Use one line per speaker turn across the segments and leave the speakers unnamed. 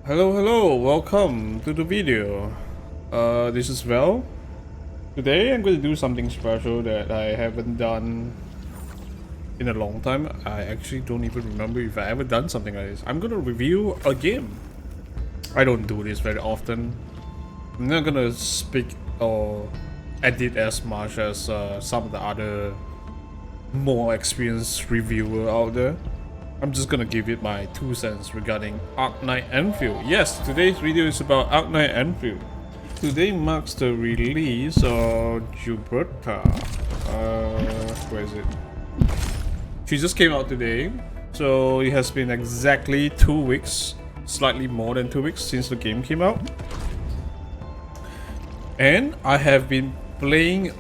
Hello, welcome to the video. This is Val. Today I'm going to do something special that I haven't done in a long time. I actually don't even remember if I ever done something like this. I'm going to review a game. I don't do this very often. I'm not going to speak or edit as much as some of the other more experienced reviewer out there. I'm just gonna give it my 2 cents regarding Arknight Endfield. Yes, today's video is about Arknight Endfield. Today marks the release of Gilberta. Where is it? She just came out today, so it has been exactly 2 weeks, slightly more than 2 weeks since the game came out. And I have been playing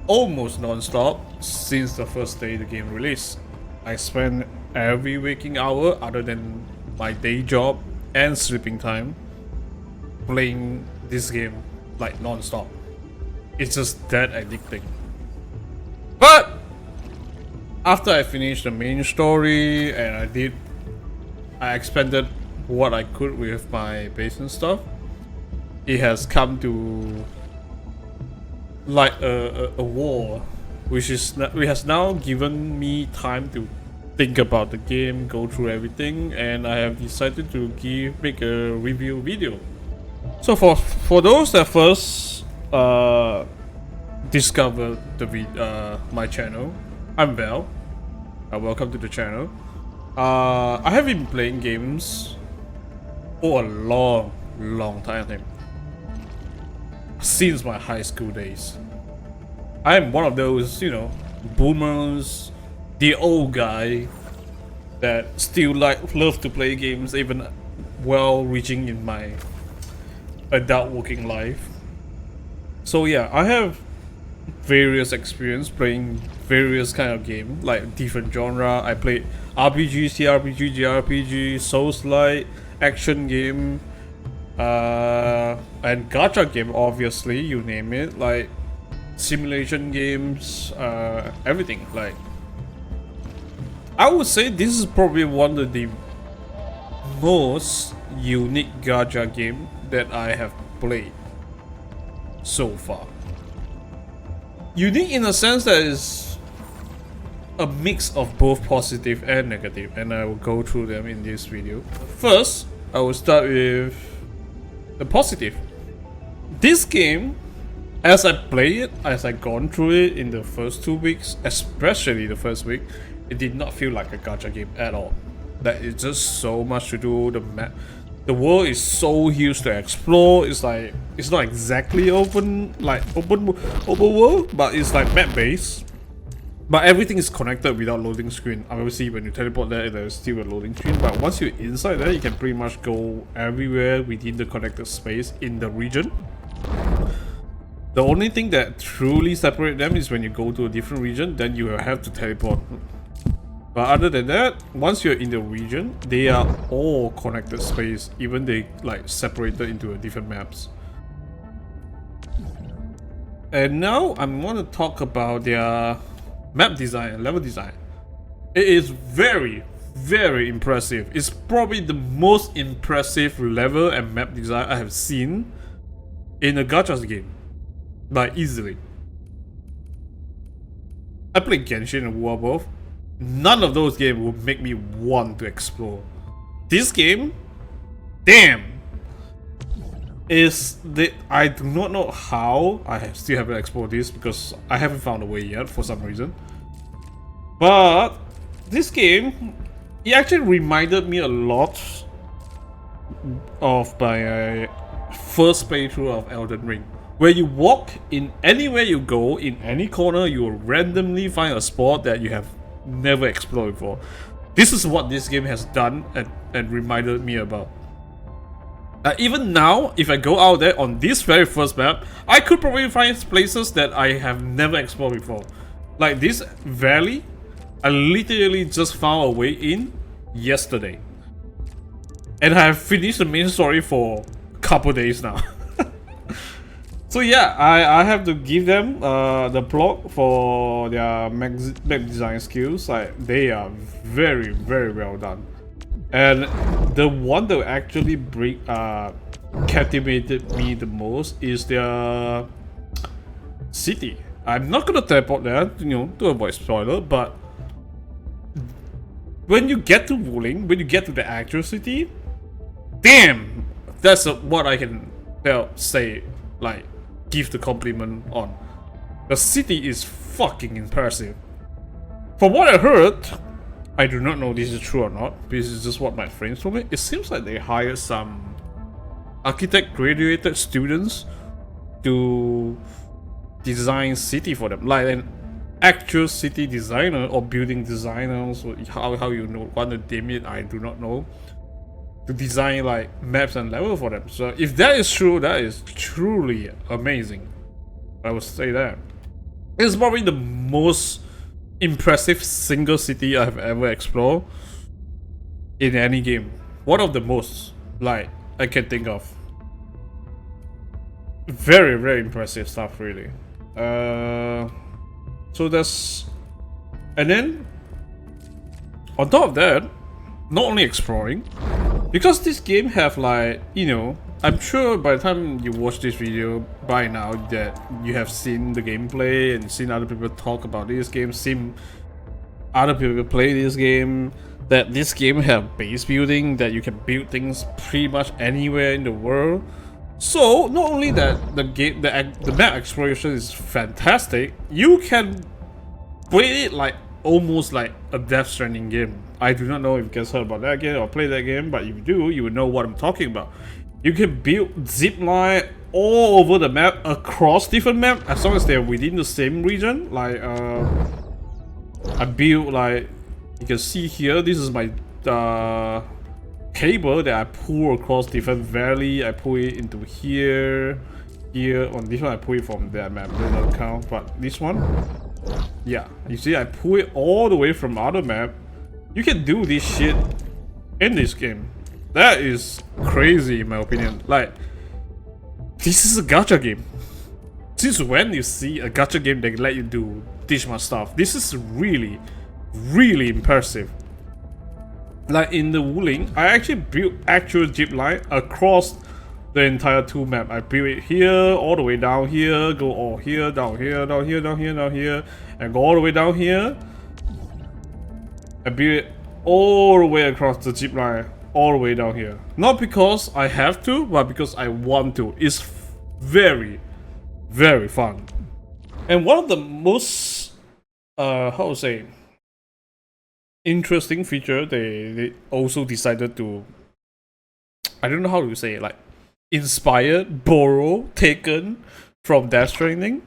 almost non-stop since the first day the game released. I spent every waking hour other than my day job and sleeping time playing this game like non-stop. It's just that addicting. But after I finished the main story and I expanded what I could with my base and stuff, it has come to like a war which has now given me time to think about the game, go through everything, and I have decided to make a review video. So for those that first discovered my channel, I'm Val. Welcome to the channel. I have been playing games for a long time since my high school days. I am one of those, boomers, the old guy that still love to play games even while reaching in my adult working life. So yeah, I have various experience playing various kind of game, like different genre. I played RPG, CRPG, JRPG, Souls-like, action game, and gacha game, obviously, you name it, like simulation games, everything. Like, I would say this is probably one of the most unique gacha game that I have played so far. Unique in a sense that is a mix of both positive and negative, and I will go through them in this video. First, I will start with the positive. This game, as I play it, as I gone through it in the first 2 weeks, especially the first week, it did not feel like a gacha game at all. That is just so much to do. The world is so huge to explore. It's like, it's not exactly open world, but it's like map based. But everything is connected without loading screen. Obviously, when you teleport there's still a loading screen. But once you're inside there, you can pretty much go everywhere within the connected space in the region. The only thing that truly separates them is when you go to a different region, then you have to teleport. But other than that, once you're in the region, they are all connected space, even they like separated into different maps. And now I'm going to talk about their map design and level design. It is very impressive. It's probably the most impressive level and map design I have seen in a gacha game. Like, easily. I played Genshin and WoW both. None of those games would make me want to explore. This game, damn, I do not know how still haven't explored this because I haven't found a way yet for some reason. But this game, it actually reminded me a lot of my first playthrough of Elden Ring, where you walk in anywhere you go, in any corner, you will randomly find a spot that you have never explored before. This is what this game has done and reminded me about. Even now, if I go out there on this very first map, I could probably find places that I have never explored before. Like this valley, I literally just found a way in yesterday. And I have finished the main story for a couple days now. So yeah, I have to give them the plot for their map design skills. Like, they are very well done. And the one that actually captivated me the most is their city. I'm not gonna teleport there, to avoid spoiler, but when you get to Wuling, when you get to the actual city, damn, that's what I can say, like, give the compliment on. The city is fucking impressive. From what I heard, I do not know this is true or not, this is just what my friends told me. It seems like they hired some architect graduated students to design city for them, like an actual city designer or building designer, so how you want to name it, I do not know, to design like maps and level for them. So if that is true, that is truly amazing. I would say that it's probably the most impressive single city I've ever explored in any game. One of the most, like, I can think of. Very, very impressive stuff, really. So that's, and then on top of that, not only exploring, because this game have, like, I'm sure by the time you watch this video by now that you have seen the gameplay and seen other people talk about this game, seen other people play this game, that this game have base building, that you can build things pretty much anywhere in the world. So not only that the map exploration is fantastic, you can play it like almost like a Death Stranding game. I do not know if you guys heard about that game or played that game, but if you do, you would know what I'm talking about. You can build zip line all over the map, across different maps, as long as they're within the same region. Like I built, like, you can see here, this is my cable that I pull across different valley. I pull it into here. On this one I pull it from that map, does not count, but this one, yeah, you see I pull it all the way from other map. You can do this shit in this game. That is crazy in my opinion. Like, this is a gacha game. Since when you see a gacha game that let you do this much stuff? This is really, really impressive. Like in the Wuling, I actually built actual zip line across the entire 2 map. I built it here, all the way down here, go all here, down here, down here, down here, down here, and go all the way down here. I built it all the way across the zip line, all the way down here. Not because I have to, but because I want to. It's very, very fun. And one of the most, how to say, interesting feature they also decided to, I don't know how to say it, like inspired, borrow, taken from Death Stranding,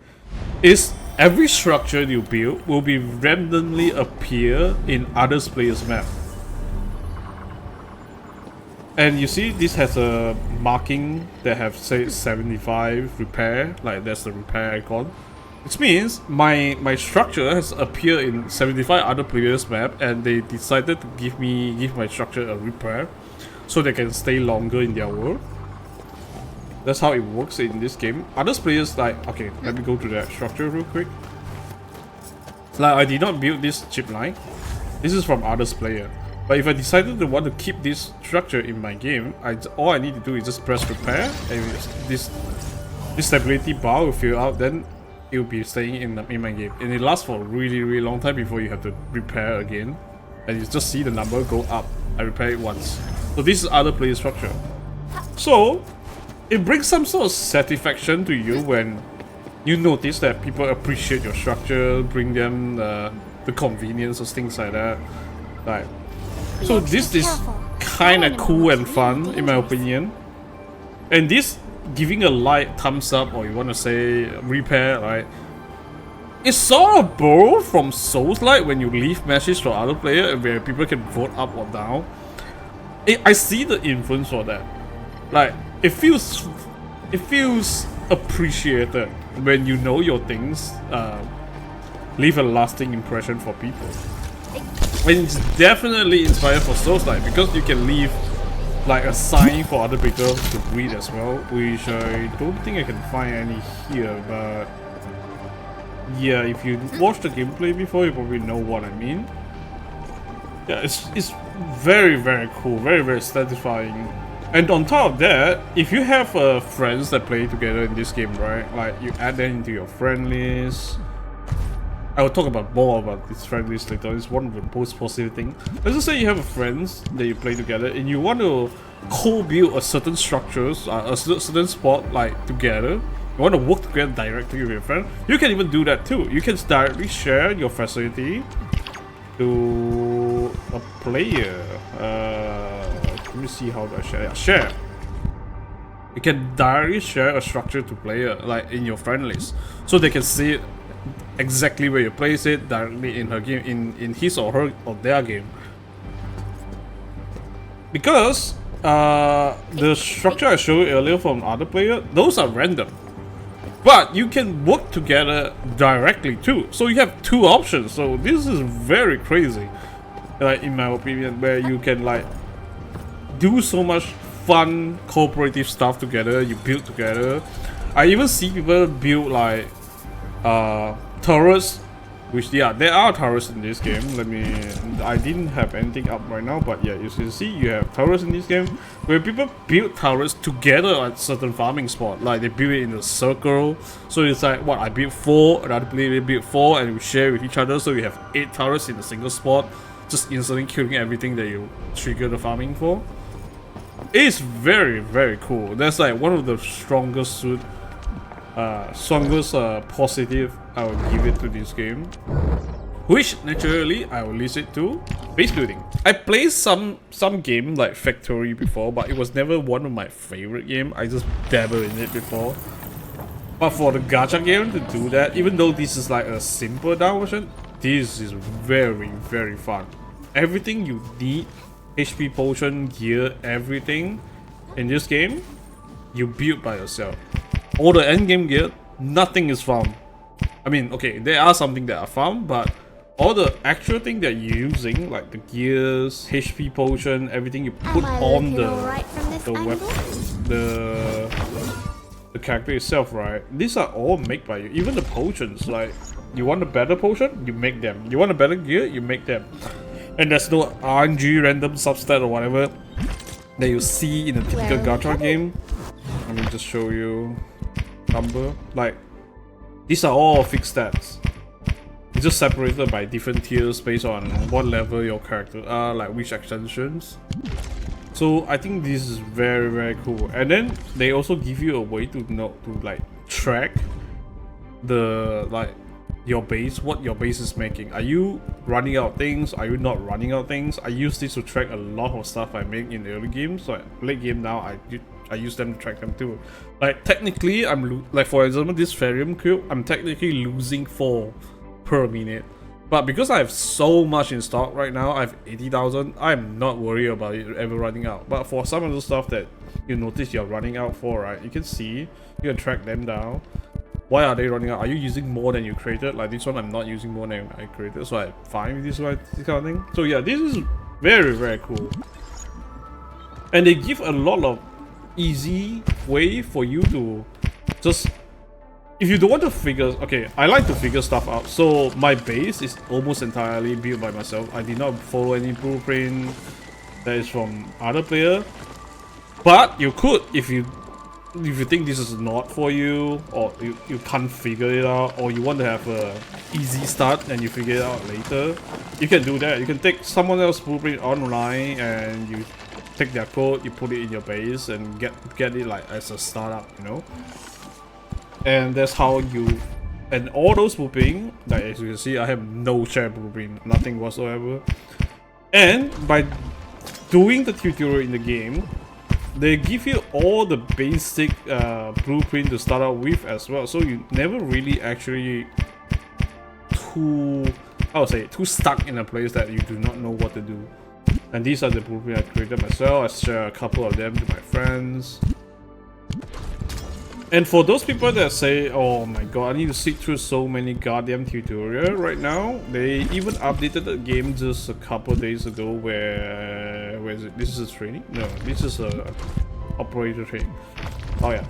is every structure you build will be randomly appear in other players' map. And you see this has a marking that have say 75 repair, like that's the repair icon. Which means my structure has appeared in 75 other players' map, and they decided to give my structure a repair, so they can stay longer in their world. That's how it works in this game. Other players, like, okay, let me go to that structure real quick. Like, I did not build this chip line. This is from others player. But if I decided to want to keep this structure in my game, all I need to do is just press repair, and this stability bar will fill out. Then it will be staying in my game, and it lasts for a really, really long time before you have to repair again. And you just see the number go up. I repair it once. So this is other player structure. So it brings some sort of satisfaction to you when you notice that people appreciate your structure, bring them the convenience of things like that. Like, so this is kind of cool and fun in my opinion. And this giving a light thumbs up, or you want to say repair, right? It's sort of borrowed from Souls-like when you leave messages for other players where people can vote up or down. I see the influence for that. Like, it feels appreciated when you know your things leave a lasting impression for people. And it's definitely inspired for Souls-like because you can leave like a sign for other people to read as well, which I don't think I can find any here, but yeah, if you watched the gameplay before, you probably know what I mean. Yeah, it's very, very cool, very, very satisfying. And on top of that, if you have friends that play together in this game, right? Like you add them into your friend list. I will talk about more about this friend list later. It's one of the most positive things. Let's just say you have friends that you play together and you want to co-build a certain structures, a certain spot like together. You want to work together directly with your friend. You can even do that too. You can directly share your facility to a player. Let me see how do I share. Yeah, share. You can directly share a structure to player, like in your friend list, so they can see it exactly where you place it directly in her game, in his or her or their game. Because the structure I showed you earlier from other player, those are random. But you can work together directly too. So you have two options. So this is very crazy, like in my opinion, where you can like do so much fun cooperative stuff together. You build together. I even see people build like turrets, which yeah, there are turrets in this game. I didn't have anything up right now, but yeah, you can see you have turrets in this game where people build turrets together at certain farming spot. Like they build it in a circle, so it's like what I built 4, another player built 4, and we share with each other. So you have 8 turrets in a single spot, just instantly killing everything that you trigger the farming for. It's very, very cool. That's like one of the strongest positive I will give it to this game, which naturally I will list it to base building. I played some game like Factory before, but it was never one of my favorite game. I just dabbled in it before. But for the gacha game to do that, even though this is like a simple down version, this is very, very fun. Everything you need, HP potion, gear, everything in this game, you build by yourself. All the endgame gear, nothing is found. I mean, okay, there are something that are found, but all the actual thing that you're using, like the gears, HP potion, everything you put on the character itself, right? These are all made by you. Even the potions, like you want a better potion, you make them. You want a better gear, you make them. And there's no RNG random substat or whatever that you see in a typical gacha game. Let me just show you number. Like these are all fixed stats. It's just separated by different tiers based on what level your character are, like which extensions. So I think this is very, very cool. And then they also give you a way to like track the your base, what your base is making. Are you running out things? Are you not running out things? I use this to track a lot of stuff I make in the early game. So late game now, I use them to track them too. Like technically, like for example, this Ferium cube, I'm technically losing 4 per minute. But because I have so much in stock right now, I have 80,000. I'm not worried about it ever running out. But for some of the stuff that you notice you're running out for, right? You can see, you can track them down. Why are they running out? Are you using more than you created? Like this one, I'm not using more than I created, so I'm fine with this kind of thing. So yeah, this is very, very cool. And they give a lot of easy way for you to just, if you don't want to figure, okay, I like to figure stuff out. So my base is almost entirely built by myself. I did not follow any blueprint that is from other player. But you could, if you think this is not for you, or you can't figure it out, or you want to have a easy start and you figure it out later, you can do that. You can take someone else's blueprint online and you take their code, you put it in your base and get it like as a startup, you know. And that's how you, and all those blueprint, like as you can see, I have no shared blueprint, nothing whatsoever. And by doing the tutorial in the game, they give you all the basic blueprint to start out with as well, so you never really actually too stuck in a place that you do not know what to do. And these are the blueprints I created myself. I share a couple of them to my friends. And for those people that say, oh my god, I need to sit through so many goddamn tutorials right now, they even updated the game just a couple days ago where is it? This is a training? No, this is a operator training. Oh yeah,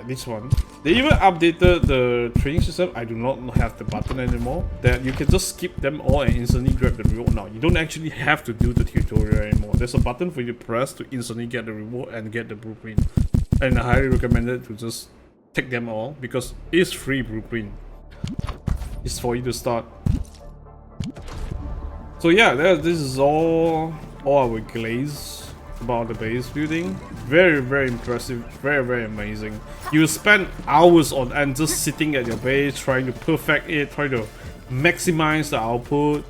this one. They even updated the training system. I do not have the button anymore. That you can just skip them all and instantly grab the reward. Now you don't actually have to do the tutorial anymore. There's a button for you to press to instantly get the reward and get the blueprint. And I highly recommend it to just take them all because it's free blueprint. It's for you to start. So yeah, this is all our glaze about the base building. Very, very impressive, very, very amazing. You spend hours on end just sitting at your base, trying to perfect it, trying to maximize the output.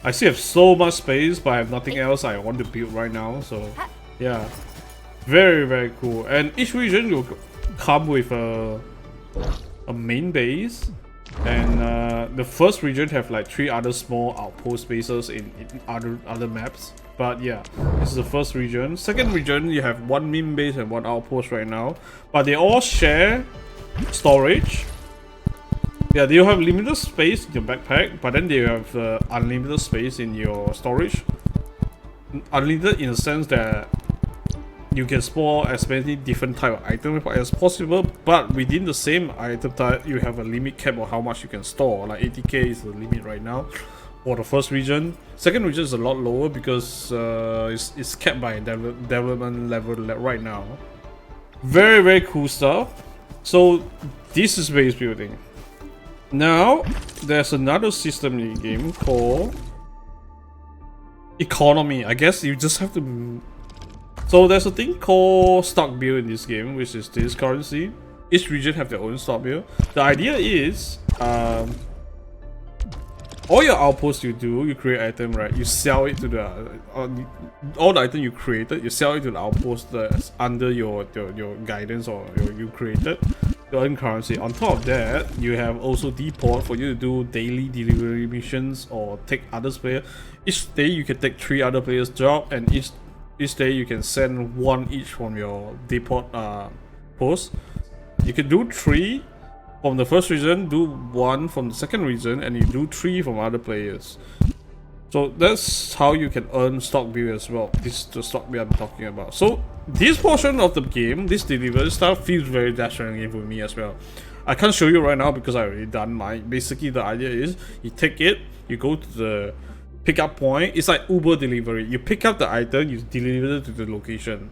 I still have so much space, but I have nothing else I want to build right now, so yeah. Very, very cool. And each region will come with a main base. And the first region have like 3 other small outpost bases in other maps. But yeah, this is the first region. Second region, you have 1 main base and 1 outpost right now. But they all share storage. Yeah, they have limited space in your backpack, but then they have unlimited space in your storage. Unlimited in the sense that you can store as many different type of items as possible, but within the same item type, you have a limit cap of how much you can store. Like 80k is the limit right now for the first region. Second region is a lot lower because it's capped by development level right now. Very, very cool stuff. So this is base building. Now there's another system in the game called economy. I guess you just have to. So there's a thing called Stockbill in this game, which is this currency. Each region have their own Stockbill. The idea is, all your outposts you create item, right? You sell it to the all the item you created. You sell it to the outpost that's under your guidance or you created to earn currency. On top of that, you have also deport for you to do daily delivery missions or take others player. Each day you can take 3 other players' job, and each day you can send 1 each from your deport post. You can do 3 from the first region, do 1 from the second region, and you do 3 from other players. So that's how you can earn Stockbill as well. This is the Stockbill I'm talking about. So this portion of the game, this delivery stuff, feels very Dash game for me as well. I can't show you right now because I already done mine. Basically the idea is you take it, you go to the pickup point. It's like Uber delivery. You pick up the item, you deliver it to the location.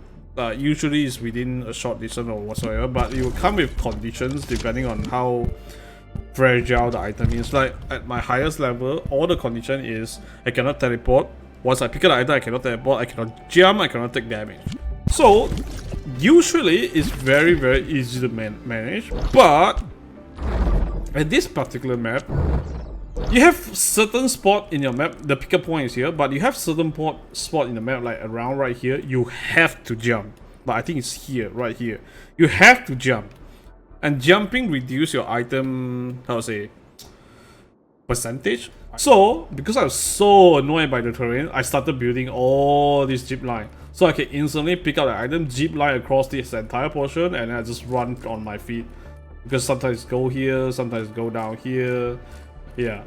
Usually it's within a short distance or whatsoever, but it will come with conditions depending on how fragile the item is. Like at my highest level, all the condition is I cannot teleport. Once I pick up the item, I cannot teleport, I cannot jump, I cannot take damage. So usually it's very, very easy to manage, but at this particular map, you have certain spot in your map, the pickup point is here, but you have certain spot in the map like around right here, you have to jump. But I think it's here, right here. You have to jump. And jumping reduce your item, how to say, percentage. So, because I was so annoyed by the terrain, I started building all this zip line. So I can instantly pick up the item, zip line across this entire portion, and I just run on my feet. Because sometimes go here, sometimes go down here. Yeah,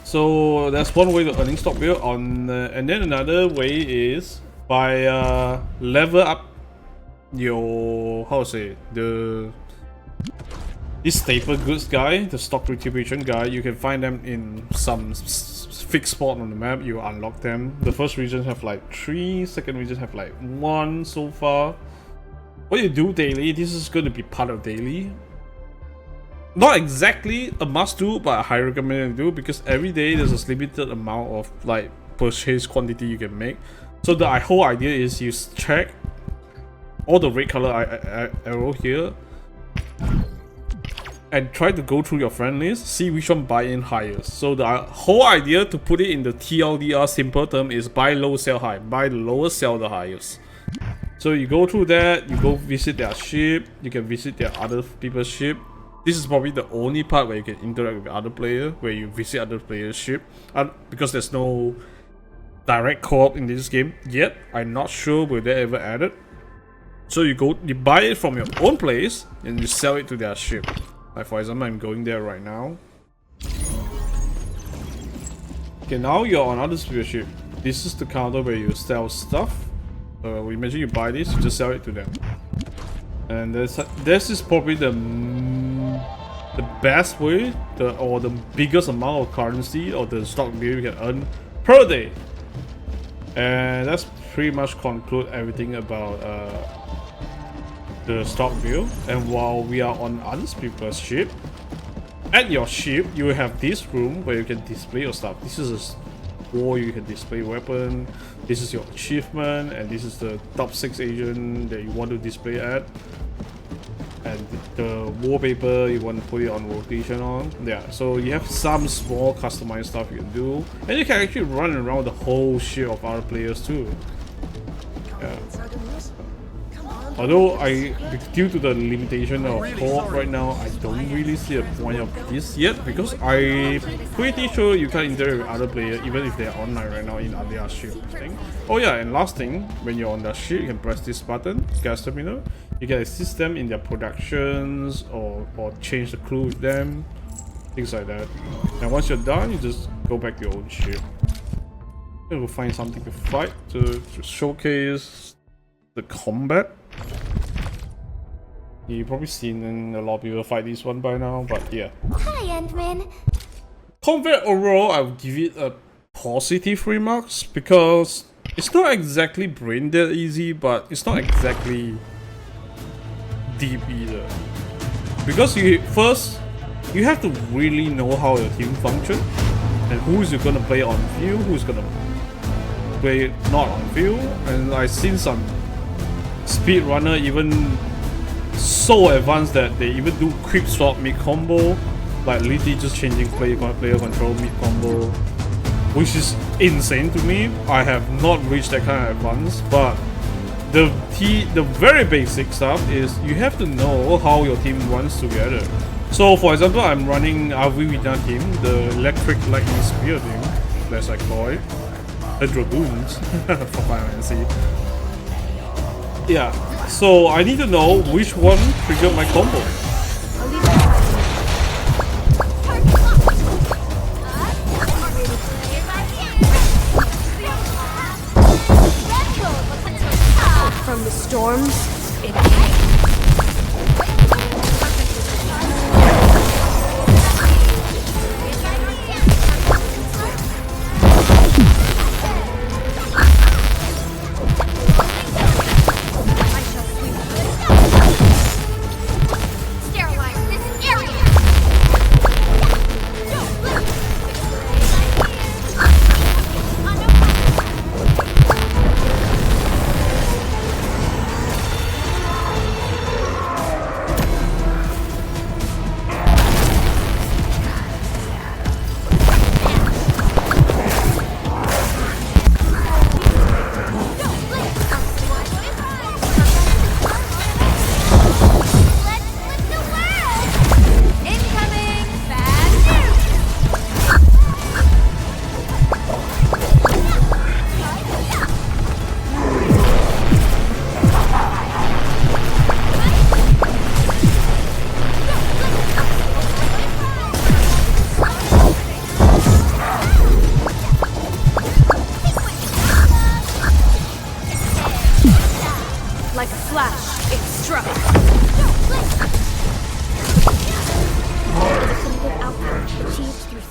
so that's one way to earning Stockbill on, and then another way is by level up your this staple goods guy, the stock retribution guy. You can find them in some fixed spot on the map. You unlock them. The first region have like 3, second region have like 1 so far. What you do daily, this is going to be part of daily. Not exactly a must do, but I highly recommend you do because every day there's a limited amount of like purchase quantity you can make. So the whole idea is you check all the red color arrow here and try to go through your friend list, see which one buy in highest. So the whole idea to put it in the TLDR simple term is buy low, sell high. Buy the lowest, sell the highest. So you go through that, you go visit their ship, you can visit their other people's ship. This is probably the only part where you can interact with other players, where you visit other players' ship. Because there's no direct co-op in this game yet. I'm not sure will they ever add it. So you buy it from your own place, and you sell it to their ship. Like for example, I'm going there right now. Okay, now you're on other ship. This is the counter where you sell stuff. So imagine you buy this, you just sell it to them. And this is probably the best way, or the biggest amount of currency or the stock bill you can earn per day. And that's pretty much conclude everything about the stock bill. And while we are on others people's ship, at your ship you have this room where you can display your stuff. This is a wall you can display weapon. This is your achievement, and this is the top 6 agent that you want to display at. And the wallpaper you want to put it on rotation on. Yeah, so you have some small customized stuff you can do, and you can actually run around the whole ship of other players too. Yeah. Although due to the limitation of co-op right now, I don't really see a point of this yet, because I'm pretty sure you can interact with other players even if they're online right now in their ship thing. Oh yeah, and last thing, when you're on the ship, you can press this button, gas terminal. You can assist them in their productions or change the crew with them, things like that. And once you're done, you just go back to your own ship. You will find something to fight to showcase the combat. You've probably seen a lot of people fight this one by now, but yeah.
Hi, Endman.
Combat overall, I would give it a positive remarks, because it's not exactly brain dead easy, but it's not exactly deep either. Because you have to really know how your team function, and who's you gonna play on field, who's gonna play not on field. And I've seen some speedrunner even so advanced that they even do quick swap mid combo, like literally just changing player control mid combo, which is insane to me. I have not reached that kind of advance, but the very basic stuff is you have to know how your team runs together. So for example, I'm running Arvina team, the electric lightning spear team, as I call it, the dragoons for Final Fantasy. Yeah, so I need to know which one triggered my combo.
From the storms, it like a flash, it struck.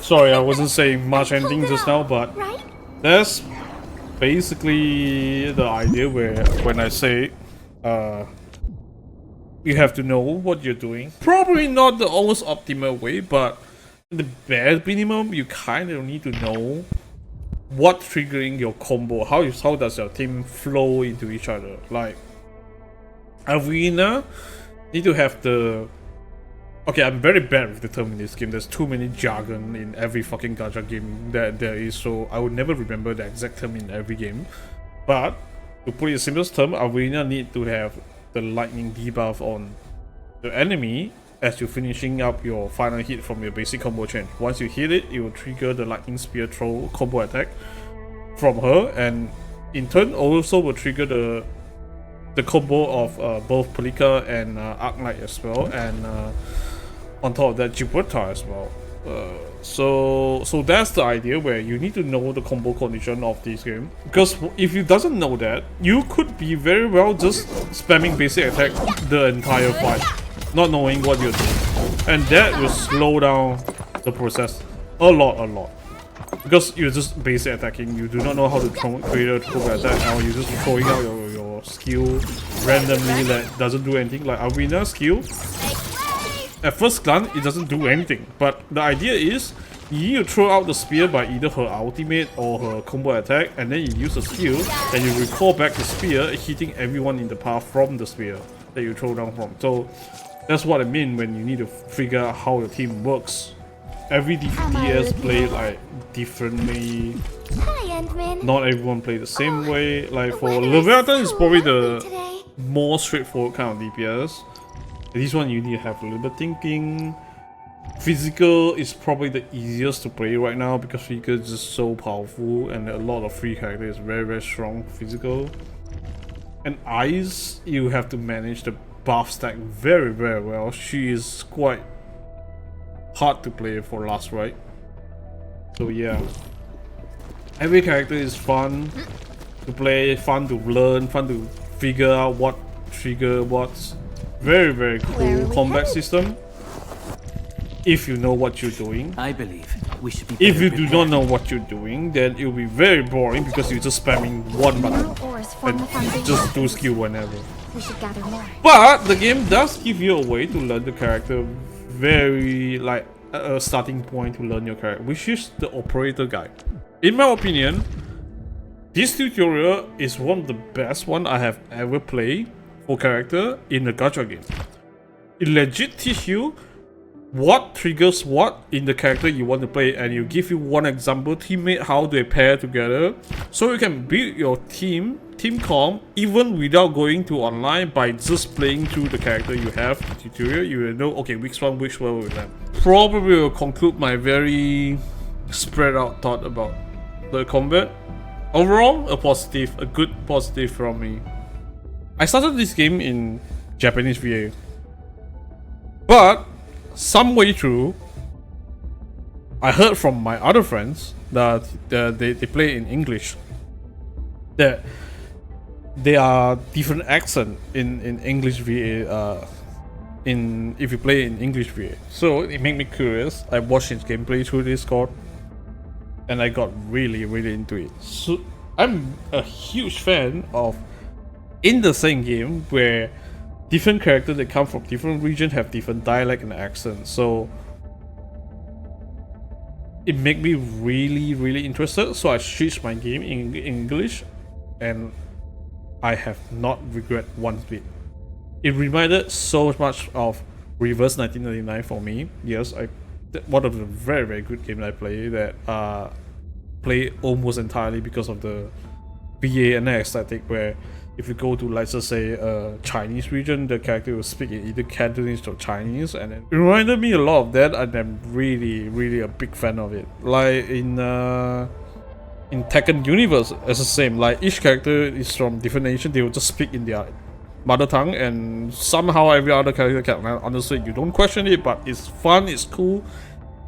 Sorry, I wasn't saying much anything just now, but that's basically the idea where when I say you have to know what you're doing. Probably not the always optimal way, but the bare minimum, you kind of need to know what triggering your combo. How does your team flow into each other? Like Arena need to have the... Okay, I'm very bad with the term in this game. There's too many jargon in every fucking gacha game that there is, so I would never remember the exact term in every game. But to put it in simplest term, Arena need to have the lightning debuff on the enemy as you're finishing up your final hit from your basic combo chain. Once you hit it, it will trigger the lightning spear throw combo attack from her, and in turn also will trigger the combo of both Pelika and Arknight as well, and on top of that Gibraltar as well. So that's the idea, where you need to know the combo condition of this game, because if you doesn't know that, you could be very well just spamming basic attack the entire fight, not knowing what you're doing, and that will slow down the process a lot, because you're just basic attacking. You do not know how to create a combo attack, or you're just throwing out your skill randomly that doesn't do anything. Like Arena skill, at first glance, it doesn't do anything, but the idea is you need to throw out the spear by either her ultimate or her combo attack, and then you use the skill, and you recall back the spear, hitting everyone in the path from the spear that you throw down from. So that's what I mean when you need to figure out how your team works. Every DPS play like differently.
Hi, Endman.
Not everyone play the same way. Like for Leviathan, it's probably the more straightforward kind of DPS. This one you need to have a little bit thinking. Physical is probably the easiest to play right now because physical is just so powerful, and a lot of free characters is very strong physical. And Ice, you have to manage the buff stack very well. She is quite hard to play for last right. So yeah, every character is fun to play, fun to learn, fun to figure out what trigger what's. Very cool combat system if you know what you're doing.
I believe we should be.
If you do not know what you're doing, then it will be very boring because you're just spamming one button and just do skill whenever.
We should gather more.
But the game does give you a way to learn the character, very like a starting point to learn your character, which is the operator guide. In my opinion, this tutorial is one of the best one I have ever played for character in a gacha game. It legit teach you what triggers what in the character you want to play, and you give you one example teammate how they pair together, so you can build your team comp even without going to online. By just playing through the character you have, the tutorial, you will know okay which one will land. Probably will conclude my very spread out thought about the combat. Overall, a good positive from me. I started this game in Japanese VA, but some way through, I heard from my other friends that they play in English. That there are different accent in English VA. If you play in English VA, so it made me curious. I watched his gameplay through Discord, and I got really into it. So I'm a huge fan of, in the same game, where different characters that come from different regions have different dialect and accent. So it made me really interested. So I switched my game in English, and I have not regret one bit. It reminded so much of Reverse 1999 for me. Yes, one of the very good games I play that play almost entirely because of the VA and the aesthetic, where if you go to, let's just say, Chinese region, the character will speak in either Cantonese or Chinese, and it reminded me a lot of that, and I'm really a big fan of it. Like in Tekken Universe, it's the same. Like each character is from different nation, they will just speak in their mother tongue, and somehow every other character can understand. You don't question it, but it's fun, it's cool,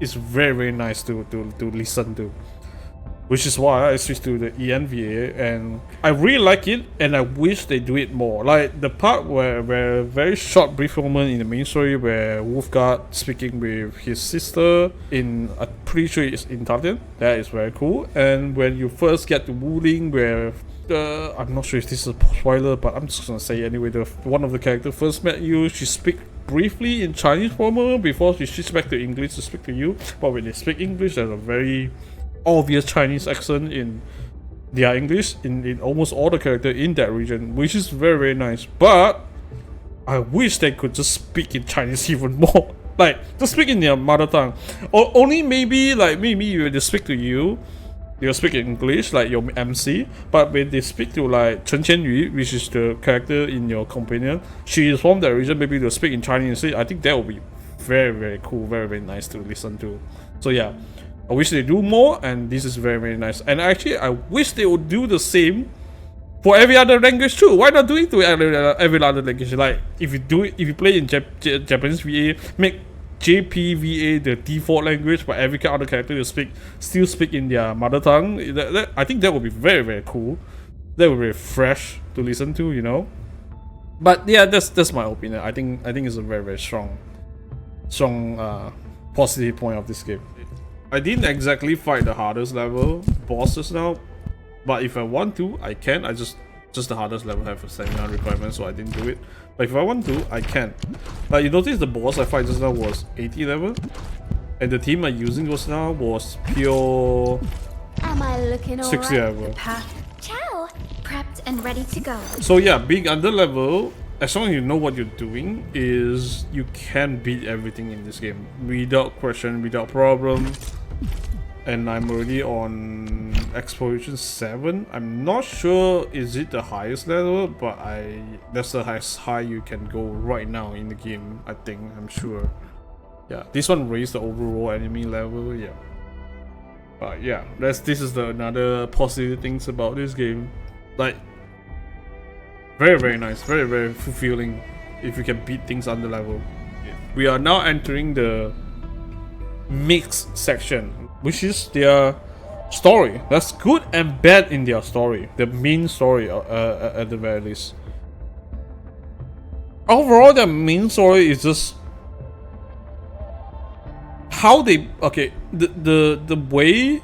it's very nice to listen to. Which is why I switched to the ENVA, and I really like it, and I wish they do it more. Like the part where very short brief moment in the main story where Wolfguard speaking with his sister in, I'm pretty sure it's in Italian. That is very cool. And when you first get to Wuling, where I'm not sure if this is a spoiler, but I'm just gonna say anyway, one of the characters first met you, she speak briefly in Chinese for a moment before she switched back to English to speak to you. But when they speak English, there's a very obvious Chinese accent in their English in almost all the characters in that region, which is very nice. But I wish they could just speak in Chinese even more. Like, just speak in their mother tongue. Or only maybe when they speak to you, they'll speak in English, like your MC. But when they speak to like Chen Qianyu, which is the character in your companion, she is from that region, maybe they'll speak in Chinese. I think that would be very cool, very nice to listen to. So yeah, I wish they do more, and this is very nice. And actually, I wish they would do the same for every other language too. Why not do it to every other language? Like if you play in Japanese VA, make JPVA the default language, but every other character will still speak in their mother tongue. I think that would be very, very cool. That would be fresh to listen to, you know. But yeah, that's my opinion. I think it's a very, very strong positive point of this game. I didn't exactly fight the hardest level bosses now, but if I want to, I can. I just the hardest level have a stamina requirement, so I didn't do it. But if I want to, I can. Like, you notice the boss I fight just now was 80 level, and the team I'm using just now was pure
Am I looking
60
alright?
level.
Ciao. Prepped and ready to go.
So yeah, being under level, as long as you know what you're doing, is you can beat everything in this game without question, without problem. And I'm already on exploration 7. I'm not sure is it the highest level, but that's the highest high you can go right now in the game. I'm sure. Yeah, this one raised the overall enemy level. Yeah, but yeah, this is the another positive things about this game. Like, very, very nice, very, very fulfilling if you can beat things under level. We are now entering the mixed section, which is their story. That's good and bad in their story, the main story at the very least. Overall, the main story is just how they the way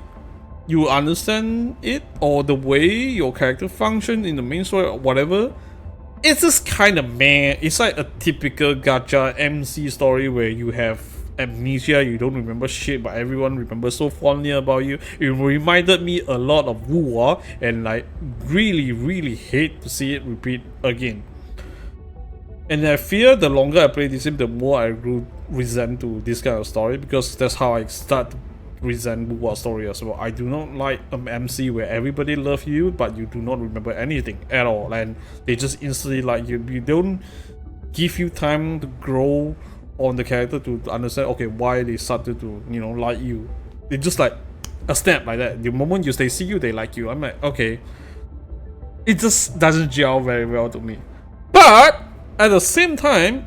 you understand it, or the way your character function in the main story or whatever. It's just kind of meh. It's like a typical gacha MC story where you have amnesia, you don't remember shit, but everyone remembers so fondly about you. It reminded me a lot of Wuwa, and like really, really hate to see it repeat again. And I fear the longer I play this game, the more I grew resent to this kind of story, because that's how I start to resent Wuwa story as well. I do not like an MC where everybody loves you, but you do not remember anything at all, and they just instantly like you. You don't give you time to grow on the character to understand, okay, why they started to, you know, like you. It's just like a snap like that. The moment they see you, they like you. I'm like, okay. It just doesn't gel very well to me. But at the same time,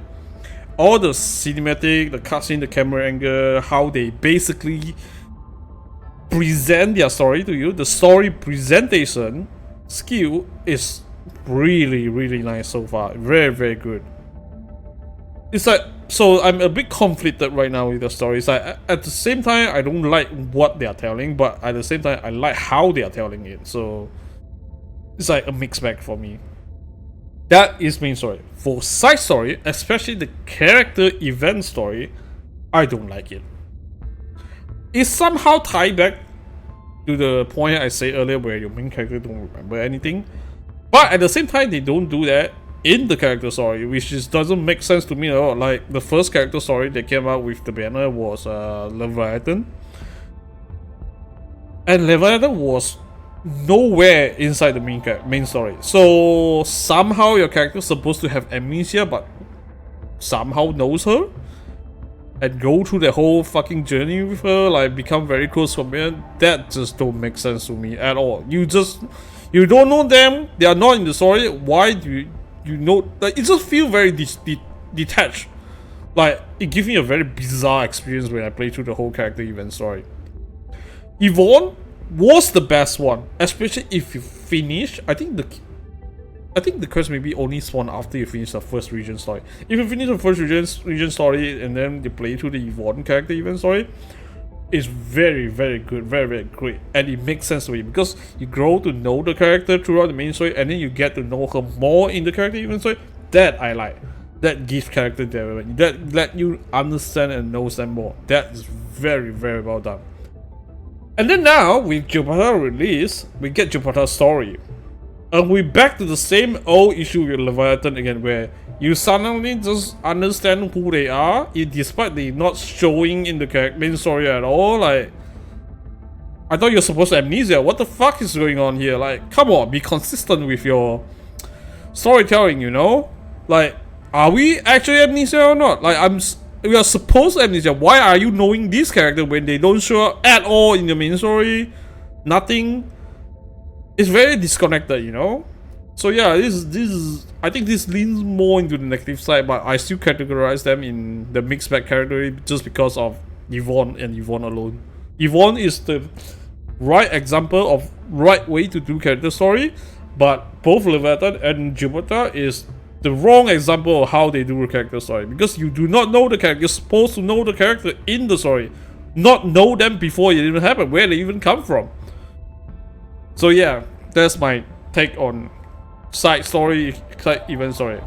all the cinematic, the cutscene, the camera angle, how they basically present their story to you, the story presentation skill is really, really nice so far. Very, very good. It's like, so I'm a bit conflicted right now with the story. It's like, at the same time, I don't like what they are telling, but at the same time, I like how they are telling it. So it's like a mixed bag for me. That is main story. For side story, especially the character event story, I don't like it. It's somehow tied back to the point I said earlier where your main character don't remember anything. But at the same time, they don't do that in the character story, which just doesn't make sense to me at all. Like, the first character story that came out with the banner was Leviathan. And Leviathan was nowhere inside the main story. So somehow your character is supposed to have amnesia, but somehow knows her and go through the whole fucking journey with her, like become very close from her. That just don't make sense to me at all. You don't know them, they are not in the story. Why do you know? Like, it just feels very detached. Like, it gives me a very bizarre experience when I play through the whole character event story. Yvonne was the best one, especially if you finish. I think the quest maybe only spawn after you finish the first region story. If you finish the first region story and then you play through the Yvonne character event story, it's very, very good, very, very great, and it makes sense to me because you grow to know the character throughout the main story, and then you get to know her more in the character event story. That I like. That gives character development. That let you understand and know them more. That is very, very well done. And then now, with Jupiter release, we get Jupiter's story. And we're back to the same old issue with Leviathan again, where you suddenly just understand who they are, despite they not showing in the main story at all. Like, I thought you're supposed to amnesia. What the fuck is going on here? Like, come on, be consistent with your storytelling, you know? Like, are we actually amnesia or not? Like, we are supposed to amnesia. Why are you knowing this character when they don't show up at all in the main story? Nothing. It's very disconnected, you know? So yeah, this is I think this leans more into the negative side, but I still categorize them in the mixed bag category just because of Yvonne and Yvonne alone. Yvonne is the right example of right way to do character story, but both Leviathan and Jupiter is the wrong example of how they do a character story, because you do not know the character. You're supposed to know the character in the story, not know them before it even happened, where they even come from. So yeah, that's my take on side event story.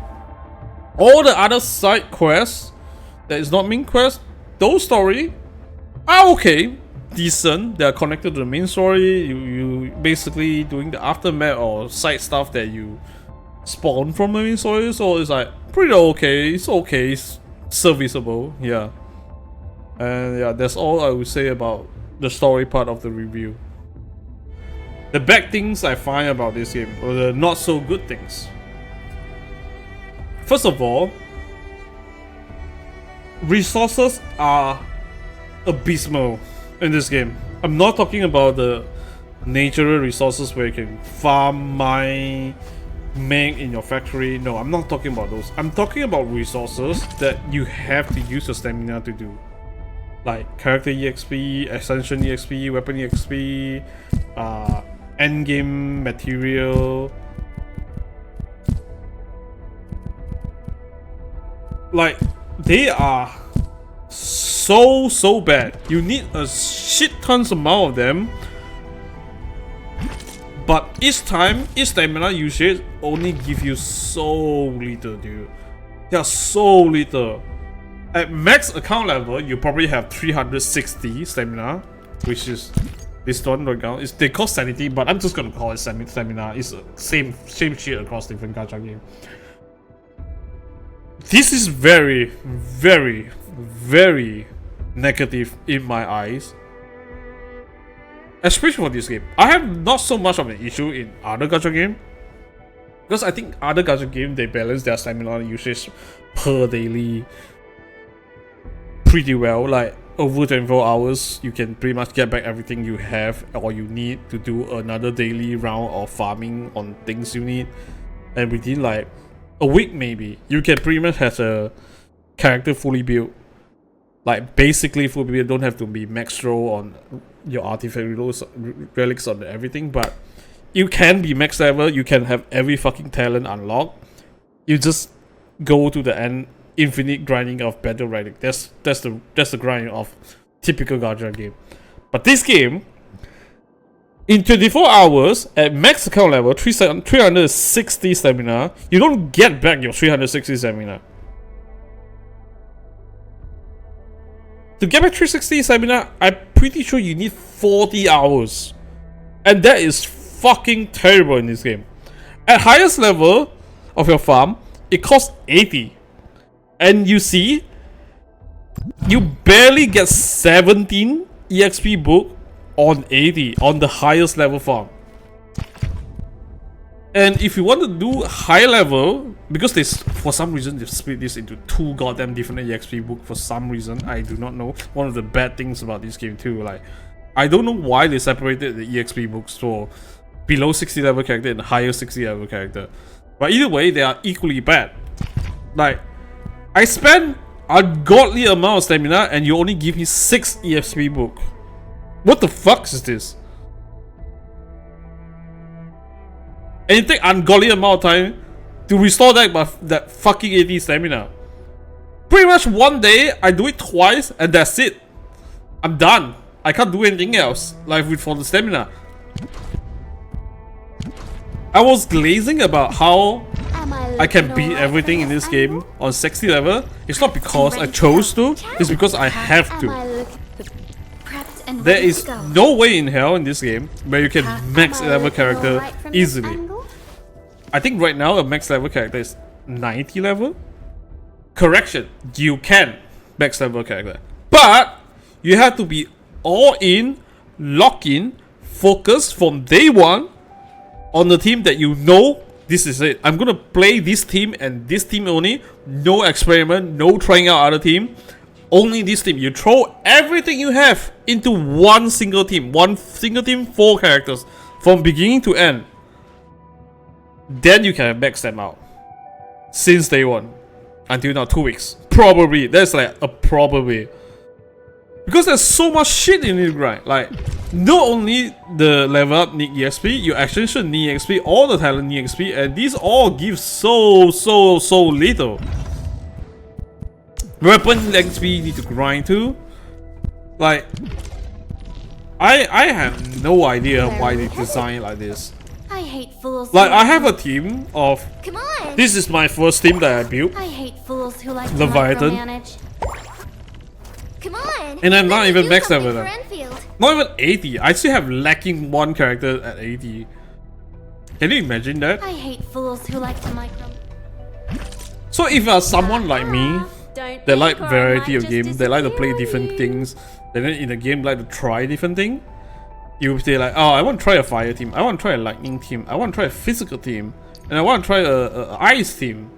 All the other side quests that is not main quest, those story are okay, decent. They are connected to the main story. You basically doing the aftermath or side stuff that you spawn from the main story, so it's like pretty okay. It's okay, it's serviceable, yeah. And yeah, that's all I would say about the story part of the review. The bad things I find about this game, or the not so good things. First of all, resources are abysmal in this game. I'm not talking about the natural resources where you can farm, mine, make in your factory. No, I'm not talking about those. I'm talking about resources that you have to use your stamina to do. Like character EXP, Ascension EXP, weapon EXP, endgame material. Like, they are so bad. You need a shit tons amount of them, but each stamina usage only give you so little, dude. They are so little. At max account level, you probably have 360 stamina, which is this one right now. They call sanity, but I'm just gonna call it stamina. It's same shit across different gacha games. This is very negative in my eyes, especially for this game. I have not so much of an issue in other gacha game, because I think other gacha game, they balance their stamina usage per daily pretty well. Like over 24 hours, you can pretty much get back everything you have or you need to do another daily round of farming on things you need, and within like a week maybe, you can pretty much have a character fully built. Like basically fully built, don't have to be max roll on your artifact relics on everything, but you can be max level, you can have every fucking talent unlocked. You just go to the end, infinite grinding of battle relic. That's the grind of typical gacha game. But this game, in 24 hours, at max account level, 360 stamina, you don't get back your 360 stamina. To get back 360 stamina, I'm pretty sure you need 40 hours. And that is fucking terrible in this game. At highest level of your farm, it costs 80. And you see, you barely get 17 EXP book on 80 on the highest level farm. And if you want to do high level, because they for some reason they split this into two goddamn different EXP book for some reason, I do not know. One of the bad things about this game too, like I don't know why they separated the EXP books for below 60 level character and higher 60 level character. But either way, they are equally bad. Like, I spend a godly amount of stamina and you only give me 6 EXP book. What the fuck is this? And it take ungodly amount of time to restore that fucking 80 stamina. Pretty much one day, I do it twice and that's it. I'm done. I can't do anything else, like for the stamina. I was glazing about how I can beat everything in this game on 60 level. It's not because I chose to, it's because I have to. There is no way in hell in this game where you can max level character easily. I think right now a max level character is 90 level. Correction, you can max level character, but you have to be all in, lock in, focus from day one on the team that you know this is it. I'm gonna play this team and this team only. No experiment, no trying out other team. Only this team. You throw everything you have into one single team. 4 characters from beginning to end. Then you can max them out. since day one until now, 2 weeks. Probably. That's like a probably. Because there's so much shit in it, right? Like, not only the level up need EXP, you actually should need EXP, all the talent need EXP, and these all give so little. Weapon XP need to grind too. Like, I have no idea why they design it like this.
I hate fools.
Like, I have a team of...
Come on.
This is my first team that I built.
I hate fools who like to
Leviathan.
micromanage. Come on.
And I'm not
let me
even
do
max
something
level
for
then.
Enfield.
Not even 80. I still have lacking one character at 80. Can you imagine that?
I hate fools who like to micro.
So if you're someone like me,
Don't
they like
think, or I
variety
might
of
just
games, they like to play
disappear on
different
you.
things, and then in the game like to try different things, you say like, oh, I want to try a fire team, I want to try a lightning team, I want to try a physical team, and I want to try a ice team.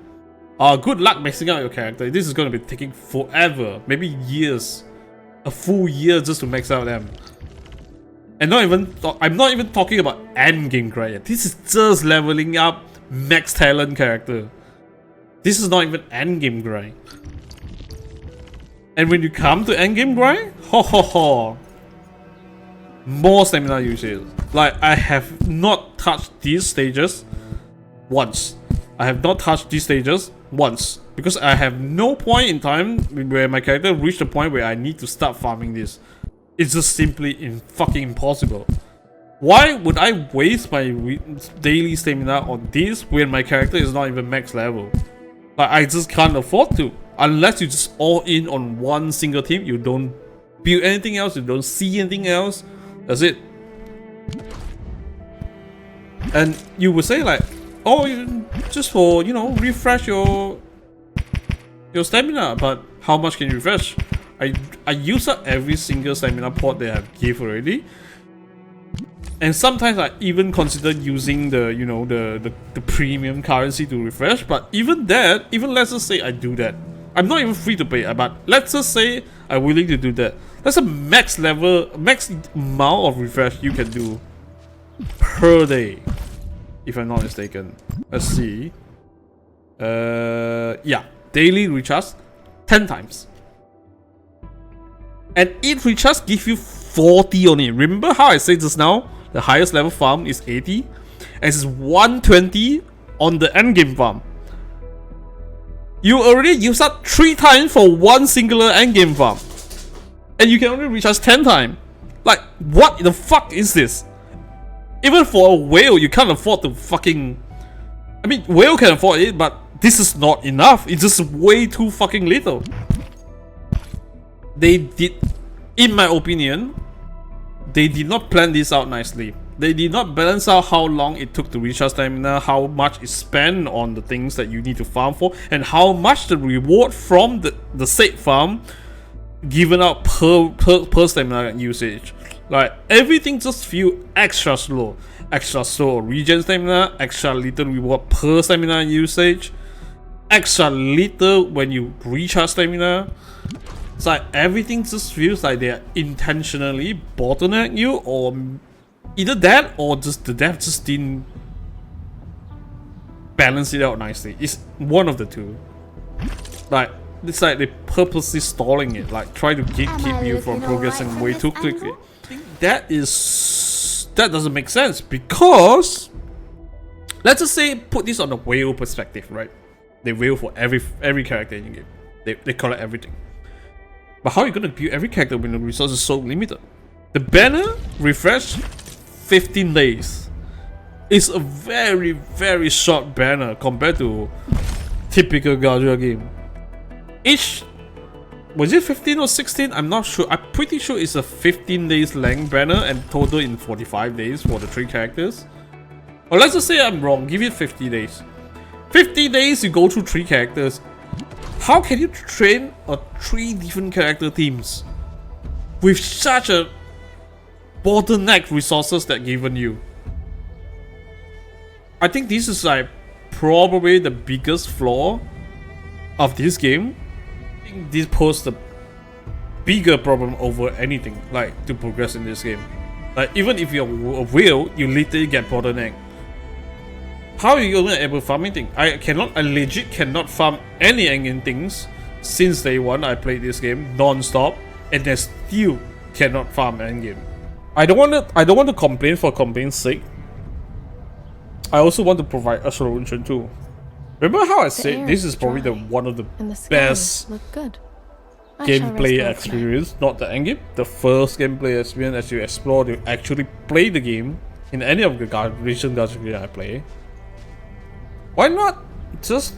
Good luck mixing out your character. This is going to be taking forever, maybe years, a full year just to max out them. And I'm not even talking about end game grind yet. This is just leveling up max talent character. This is not even end game grind. And when you come to end game grind, more stamina usage. Like, I have not touched these stages once. I have not touched these stages once. Because I have no point in time where my character reached the point where I need to start farming this. It's just simply fucking impossible. Why would I waste my daily stamina on this when my character is not even max level? Like, I just can't afford to. Unless you just all in on one single team, you don't build anything else, you don't see anything else. That's it. And you would say like, oh, just for, you know, refresh your stamina. But how much can you refresh? I use up every single stamina pot they have give already. And sometimes I even consider using the, you know, the premium currency to refresh. But even that, even let's just say I do that. I'm not even free to pay, but let's just say I'm willing to do that. That's a max level, max amount of refresh you can do per day, if I'm not mistaken. Let's see. Yeah, daily recharge 10 times. And each recharge gives you 40 on it. Remember how I said just now, the highest level farm is 80, and it's 120 on the endgame farm. You already used up 3 times for one singular endgame farm. And you can only recharge 10 times. Like, what the fuck is this? Even for a whale, you can't afford to fucking... I mean, whale can afford it, but this is not enough. It's just way too fucking little. They did, in my opinion, they did not plan this out nicely. They did not balance out how long it took to recharge stamina, how much is spent on the things that you need to farm for, and how much the reward from the said farm given out per stamina usage. Like, everything just feel extra slow. Extra slow regen stamina, extra little reward per stamina usage, extra little when you recharge stamina. It's like everything just feels like they are intentionally bottleneck you, or either that or just the dev just didn't balance it out nicely. It's one of the two. Like, it's like they purposely stalling it, like try to keep you from progressing way too quickly. That doesn't make sense, because let's just say put this on a whale perspective, right? They whale for every character in the game. They collect everything. But how are you gonna build every character when the resource is so limited? The banner refresh 15 days. It's a very short banner compared to typical gacha game. Each, was it 15 or 16? I'm not sure. I'm pretty sure it's a 15 days length banner and total in 45 days for the 3 characters. Or let's just say I'm wrong, give it 50 days. 50 days you go through 3 characters. How can you train 3 different character teams with such a bottleneck resources that given you? I think this is like probably the biggest flaw of this game. I think this poses a bigger problem over anything, like, to progress in this game. Like, even if you're a whale, you literally get bottleneck. How are you even able farming thing? I legit cannot farm any endgame things since day one. I played this game non-stop, and I still cannot farm endgame. I don't want to complain for complain's sake. I also want to provide a solution too. Remember how I said this is probably one of the best gameplay experience, not the endgame, the first gameplay experience as you explore to actually play the game in any of the recent gacha game I play. Why not just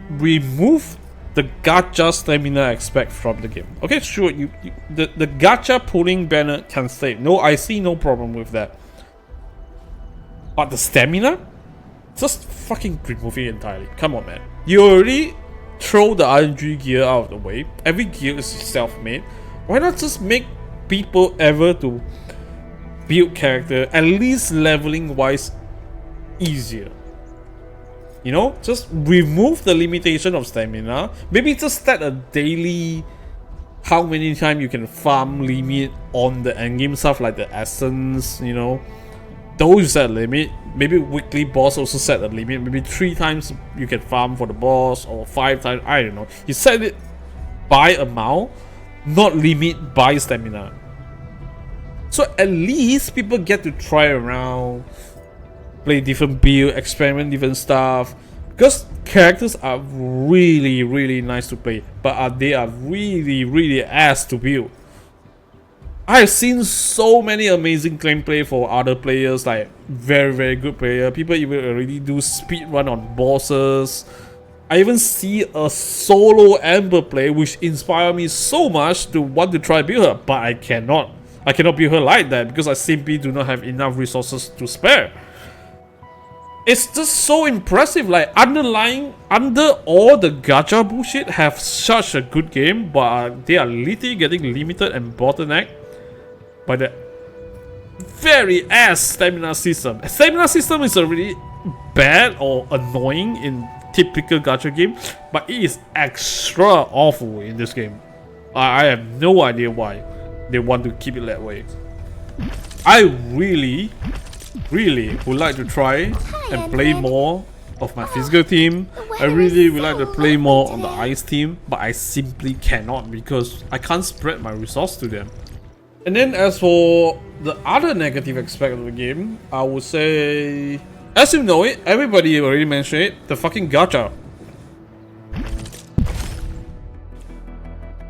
remove the gacha stamina aspect from the game? Okay, sure, the gacha pulling banner can stay. No, I see no problem with that. But the stamina? Just fucking remove it entirely. Come on, man. You already throw the RNG gear out of the way. Every gear is self-made. Why not just make people ever to build character, at least leveling wise, easier? You know, just remove the limitation of stamina. Maybe just set a daily how many times you can farm limit on the endgame stuff like the essence, you know. Those set a limit. Maybe weekly boss also set a limit. Maybe 3 times you can farm for the boss, or 5 times, I don't know. You set it by amount, not limit by stamina. So at least people get to try around, play different build, experiment different stuff, because characters are really, really nice to play, but they are really, really ass to build. I've seen so many amazing gameplay for other players, like very, very good player. People even already do speed run on bosses. I even see a solo Amber play, which inspired me so much to want to try build her, but I cannot build her like that because I simply do not have enough resources to spare. It's just so impressive, like under all the gacha bullshit, have such a good game, but they are literally getting limited and bottlenecked by the very ass stamina system. Stamina system is already bad or annoying in typical gacha game, but it is extra awful in this game. I have no idea why they want to keep it that way. I really would like to try and play more of my physical team. I really would like to play more on the ice team, but I simply cannot because I can't spread my resource to them. And then as for the other negative aspect of the game, I would say, as you know it, everybody already mentioned it, the fucking gacha.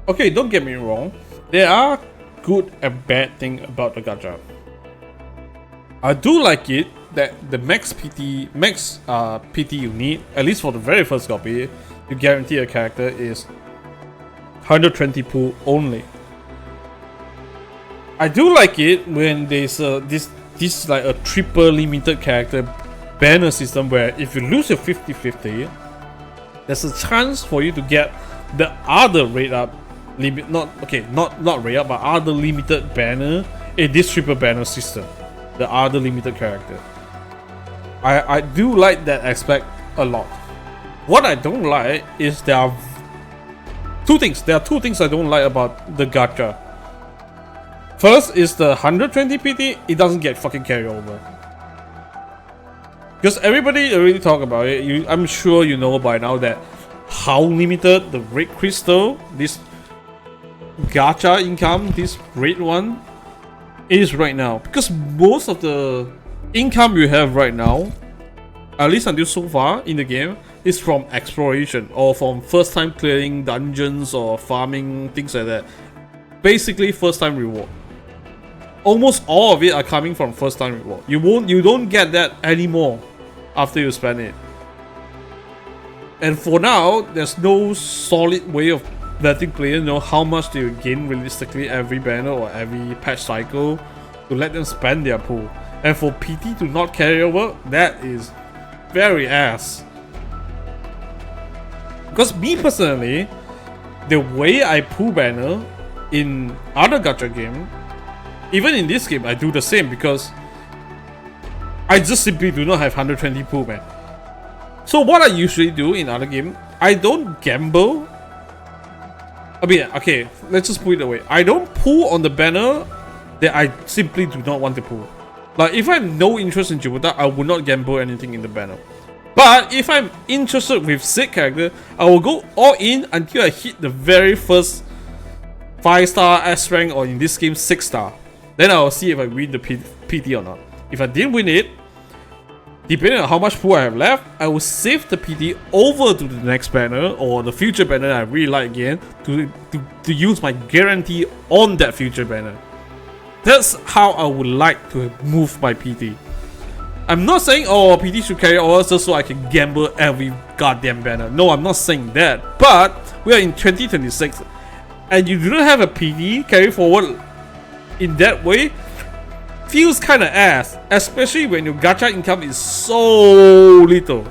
Okay, don't get me wrong, there are good and bad things about the gacha. I do like it that the max PT you need, at least for the very first copy, you guarantee a character is 120 pool only. I do like it when there's this like a triple limited character banner system where if you lose your 50-50, there's a chance for you to get the other rate up limit, not rate up, but other limited banner in this triple banner system. The other limited character. I do like that aspect a lot. What I don't like is there are two things. There are two things I don't like about the gacha. First is the 120 PT. It doesn't get fucking carry over. Because everybody already talk about it. I'm sure you know by now that how limited the red crystal, this gacha income, this red one, is right now. Because most of the income you have right now, at least until so far in the game, is from exploration or from first time clearing dungeons or farming, things like that. Basically first time reward. Almost all of it are coming from first time reward. You don't get that anymore after you spend it. And for now, there's no solid way of letting players know how much they will gain realistically every banner or every patch cycle to let them spend their pool. And for PT to not carry over, that is very ass. Because me personally, the way I pull banner in other gacha game, even in this game I do the same because I just simply do not have 120 pull, man. So what I usually do in other game, I don't gamble. I mean, okay, let's just put it away. I don't pull on the banner that I simply do not want to pull. Like, if I have no interest in Jupiter, I would not gamble anything in the banner. But if I'm interested with sick character, I will go all in until I hit the very first 5-star S rank, or in this game 6-star. Then I will see if I win the PT or not. If I didn't win it, depending on how much pool I have left, I will save the PT over to the next banner or the future banner I really like again to use my guarantee on that future banner. That's how I would like to move my PT. I'm not saying, oh, PT should carry orders just so I can gamble every goddamn banner. No, I'm not saying that. But we are in 2026 and you do not have a PT carry forward in that way, feels kinda ass. Especially when your gacha income is so little.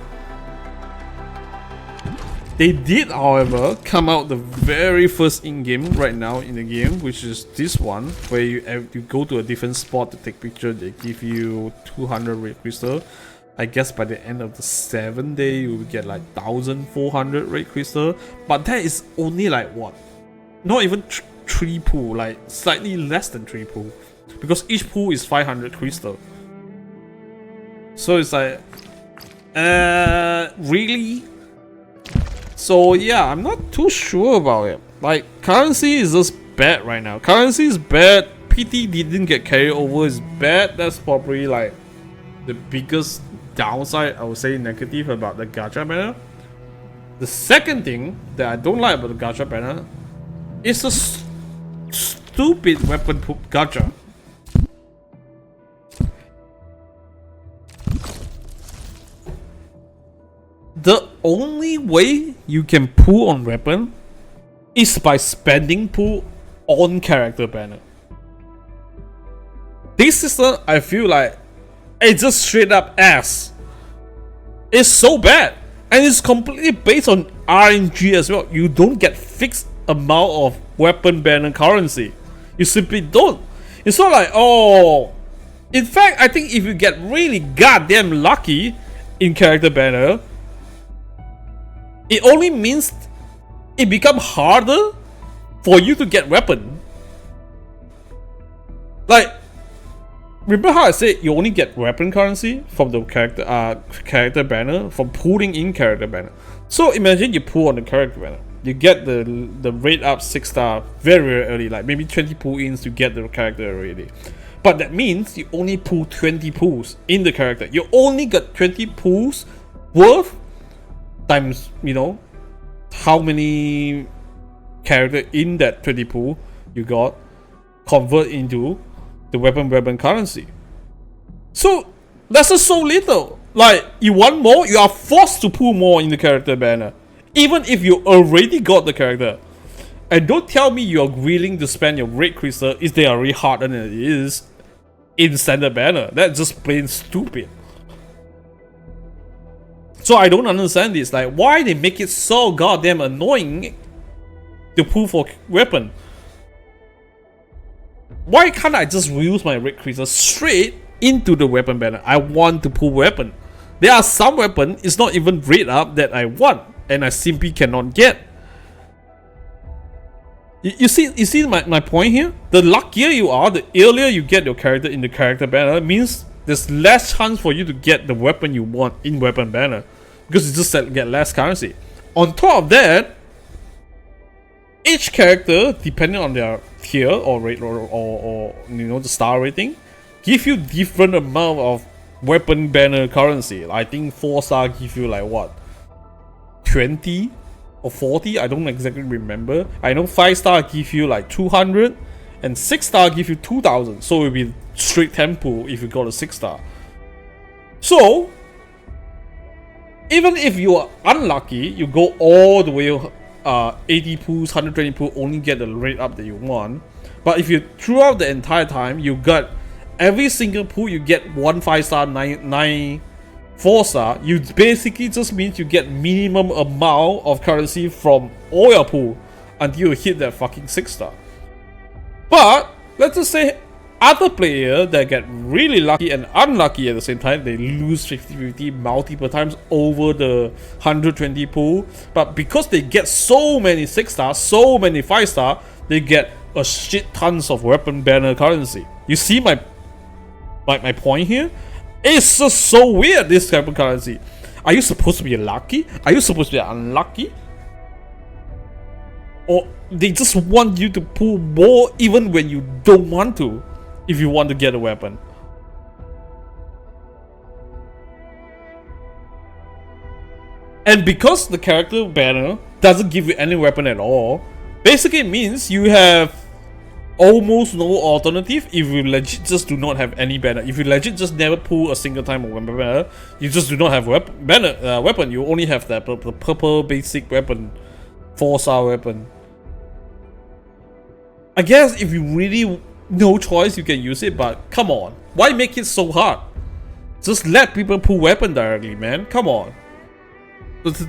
They did, however, come out the very first in-game right now in the game, which is this one, where you go to a different spot to take picture. They give you 200 red crystal. I guess by the end of the 7th day, you will get like 1,400 red crystal. But that is only like what? Not even 3 pool, like slightly less than 3 pool. Because each pool is 500 crystal. So it's like, really? So yeah, I'm not too sure about it. Like, currency is just bad right now. Currency is bad. PT didn't get carried over is bad. That's probably like the biggest downside, I would say, negative about the gacha banner. The second thing that I don't like about the gacha banner is the stupid weapon gacha. The only way you can pull on weapon is by spending pull on character banner. This system, I feel like, it's just straight up ass. It's so bad. And it's completely based on RNG as well. You don't get fixed amount of weapon banner currency. You simply don't. It's not like, oh... In fact, I think if you get really goddamn lucky in character banner, it only means it becomes harder for you to get weapon. Like, remember how I said you only get weapon currency from the character banner, from pulling in character banner. So imagine you pull on the character banner. You get the rate up 6-star very early, like maybe 20 pull-ins to get the character already. But that means you only pull 20 pulls in the character. You only got 20 pulls worth times, you know, how many character in that 20 pool you got convert into the weapon currency. So that's just so little. Like, you want more, you are forced to pull more in the character banner, even if you already got the character. And don't tell me you're willing to spend your red crystal if they are already harder than it is in standard banner. That's just plain stupid. So I don't understand this, like why they make it so goddamn annoying to pull for weapon. Why can't I just reuse my red crystal straight into the weapon banner? I want to pull weapon. There are some weapon, it's not even rate up that I want and I simply cannot get. You see my point here? The luckier you are, the earlier you get your character in the character banner, means there's less chance for you to get the weapon you want in weapon banner, because you just get less currency. On top of that, each character, depending on their tier or rate or you know, the star rating, give you different amount of weapon banner currency. I think 4-star give you like what, 20 or 40, I don't exactly remember. I know 5-star give you like 200 and 6-star give you 2000, so it will be straight 10 pool if you got a 6-star. So even if you are unlucky, you go all the way 80 pools, 120 pools, only get the rate up that you want. But if you throughout the entire time you got every single pool, you get 1 5-star, 9 4-star, you basically just means you get minimum amount of currency from all your pool until you hit that fucking 6-star. But let's just say other players that get really lucky and unlucky at the same time, they lose 50-50 multiple times over the 120 pool. But because they get so many 6-stars, so many 5-star, they get a shit tons of weapon banner currency. You see my point here? It's just so weird, this type of currency. Are you supposed to be lucky? Are you supposed to be unlucky? Or they just want you to pull more even when you don't want to, if you want to get a weapon. And because the character banner doesn't give you any weapon at all, basically it means you have almost no alternative if you legit just do not have any banner. If you legit just never pull a single time of banner, you just do not have weapon. You only have the purple basic weapon, 4-star weapon. I guess if you really no choice, you can use it, but come on, why make it so hard? Just let people pull weapon directly, man. Come on.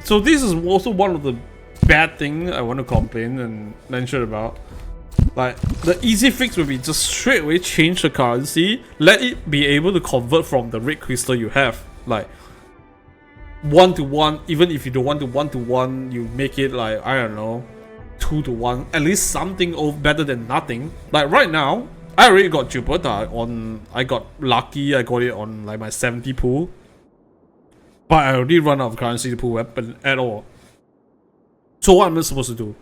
So this is also one of the bad things I want to complain and mention about. Like, the easy fix would be just straight away change the currency, let it be able to convert from the red crystal you have. Like 1-to-1, even if you don't want to 1-to-1, you make it like, I don't know, 2-to-1, at least something better than nothing. Like right now, I already got Jupiter on, I got lucky, I got it on like my 70 pool. But I already run out of currency to pull weapon at all. So what am I supposed to do?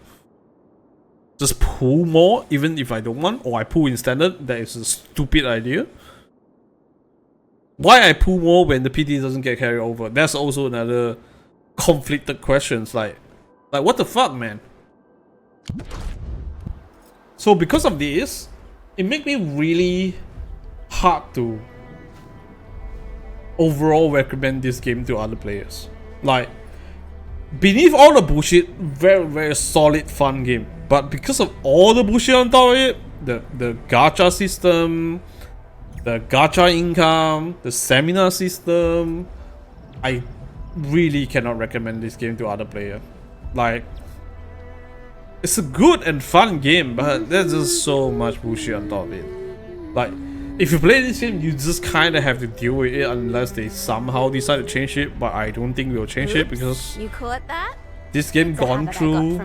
Just pull more even if I don't want, or I pull in standard? That is a stupid idea. Why I pull more when the PT doesn't get carried over? That's also another conflicted questions. Like what the fuck, man? So because of this, it makes me really hard to overall recommend this game to other players. Like, beneath all the bullshit, very solid fun game. But because of all the bullshit on top of it, the gacha system, the gacha income, the seminar system, I really cannot recommend this game to other players. Like, it's a good and fun game, but there's just so much bullshit on top of it. Like, if you play this game, you just kind of have to deal with it unless they somehow decide to change it. But I don't think we'll change it because
you caught that?
This game gone through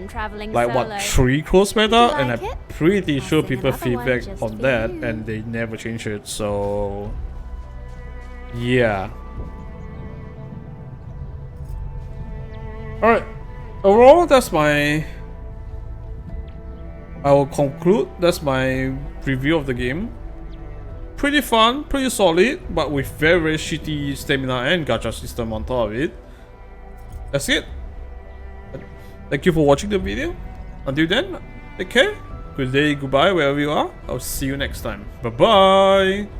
like what 3 course meta, and I'm pretty sure people feedback on that and they never change it. So yeah. Alright, overall that's my, I will conclude, that's my review of the game. Pretty fun, pretty solid, but with very shitty stamina and gacha system on top of it. That's it. Thank you for watching the video. Until then, take care. Good day, goodbye, wherever you are. I'll see you next time. Bye bye.